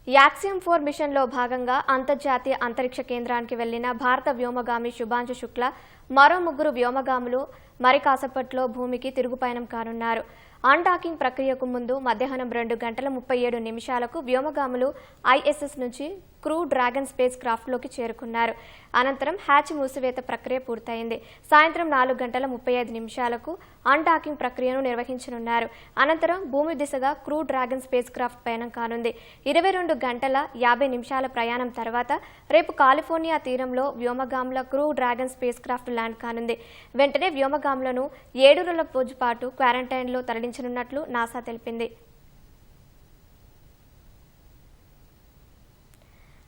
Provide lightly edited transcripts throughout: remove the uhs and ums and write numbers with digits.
Axiom 4 మిషన్లో భాగంగా అంతర్జాతీయ అంతరిక్ష కేంద్రానికి వెళ్లిన భారత వ్యోమగామి శుభాంశు శుక్లా మరో ముగ్గురు వ్యోమగాములు మరి కాసేపట్లో భూమికి తిరుగుపయనం కానున్నారు. అన్డాకింగ్ ప్రక్రియకు ముందు మధ్యాహ్నం 2:37 వ్యోమగాములు ఐఎస్ఎస్ నుంచి క్రూ డ్రాగన్ స్పేస్ క్రాఫ్ట్లోకి చేరుకున్నారు. అనంతరం హ్యాచ్ మూసివేత ప్రక్రియ పూర్తయింది. సాయంత్రం 4:35 అన్డాకింగ్ ప్రక్రియను నిర్వహించనున్నారు. అనంతరం భూమి దిశగా క్రూ డ్రాగన్ స్పేస్ క్రాఫ్ట్ పయనం కానుంది. 22:50 ప్రయాణం తర్వాత రేపు కాలిఫోర్నియా తీరంలో వ్యోమగాముల crew Dragon spacecraft land కానుంది. వెంటనే వ్యోమగాములను 7 రోజుల పాటు క్వారంటైన్లో తరలించనున్నట్లు నాసా తెలిపింది.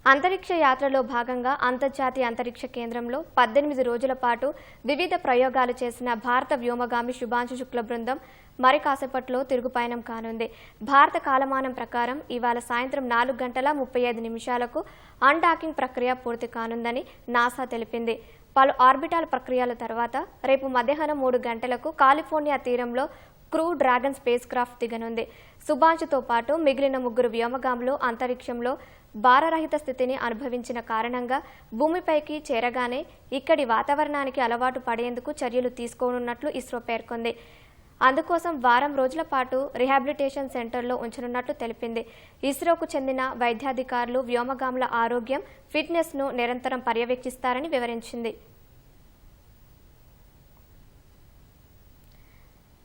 అంతరిక్ష యాత్రలో భాగంగా అంతర్జాతీయ అంతరిక్ష కేంద్రంలో 18 రోజుల పాటు వివిధ ప్రయోగాలు చేసిన భారత వ్యోమగామి శుభాంశు శుక్ల బృందం మరి కాసేపట్లో తిరుగుపయనం కానుంది. భారత కాలమానం ప్రకారం ఇవాళ సాయంత్రం 4:35 అన్డాకింగ్ ప్రక్రియ పూర్తి కానుందని నాసా తెలిపింది. పలు ఆర్బిటాల్ ప్రక్రియల తర్వాత రేపు మధ్యాహ్నం 3 గంటలకు కాలిఫోర్నియా తీరంలో క్రూ డ్రాగన్ స్పేస్ క్రాఫ్ట్ దిగనుంది. శుభాంశుతో పాటు మిగిలిన 3 వ్యోమగాములు అంతరిక్షంలో భారరహిత స్థితిని అనుభవించిన కారణంగా భూమిపైకి చేరగానే ఇక్కడి వాతావరణానికి అలవాటు పడేందుకు చర్యలు తీసుకోనున్నట్లు ఇస్రో పేర్కొంది. అందుకోసం వారం రోజుల పాటు రిహాబిలిటేషన్ సెంటర్లో ఉంచనున్నట్లు తెలిపింది. ఇస్రోకు చెందిన వైద్యాధికారులు వ్యోమగాముల ఆరోగ్యం, ఫిట్నెస్ను నిరంతరం పర్యవేక్షిస్తారని వివరించింది.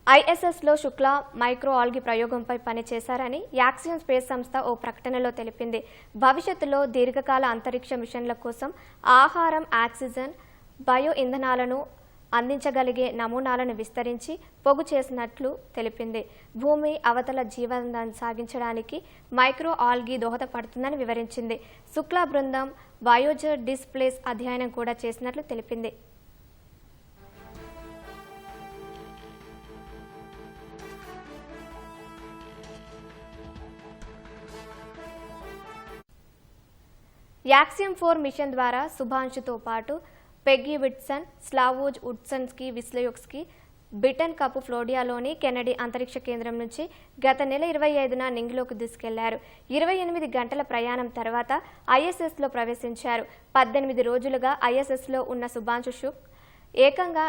ఐఎస్ఎస్లో శుక్లా మైక్రో ఆల్గీ ప్రయోగంపై పనిచేశారని యాక్సియం స్పేస్ సంస్థ ఓ ప్రకటనలో తెలిపింది. భవిష్యత్తులో దీర్ఘకాల అంతరిక్ష మిషన్ల కోసం ఆహారం, ఆక్సిజన్, బయో ఇంధనాలను అందించగలిగే నమూనాలను విస్తరించి పొగు చేసినట్లు తెలిపింది. భూమి అవతల జీవనాన్ని సాగించడానికి మైక్రో ఆల్గీ దోహదపడుతుందని వివరించింది. శుక్లా బృందం వయోజర్ డిస్ప్లేస్ అధ్యయనం కూడా చేసినట్లు తెలిపింది. యాక్సియం 4 మిషన్ ద్వారా శుభాంశుతో పాటు Peggy Whitson, Slawosz Uznanski Wisniewski బ్రిటన్ కప్ ఫ్లోరిడాలోని కెనడీ అంతరిక్ష కేంద్రం నుంచి గత నెల 25న నింగిలోకి తీసుకెళ్లారు. 28 గంటల ప్రయాణం తర్వాత ఐఎస్ఎస్లో ప్రవేశించారు. 18 రోజులుగా ఐఎస్ఎస్లో ఉన్న శుభాంశు శుక్ ఏకంగా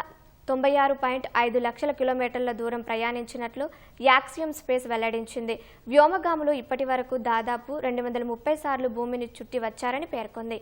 96.5 లక్షల కిలోమీటర్ల దూరం ప్రయాణించినట్లు యాక్సియం స్పేస్ వెల్లడించింది. వ్యోమగాములు ఇప్పటి వరకు దాదాపు 230 సార్లు భూమిని చుట్టి వచ్చారని పేర్కొంది.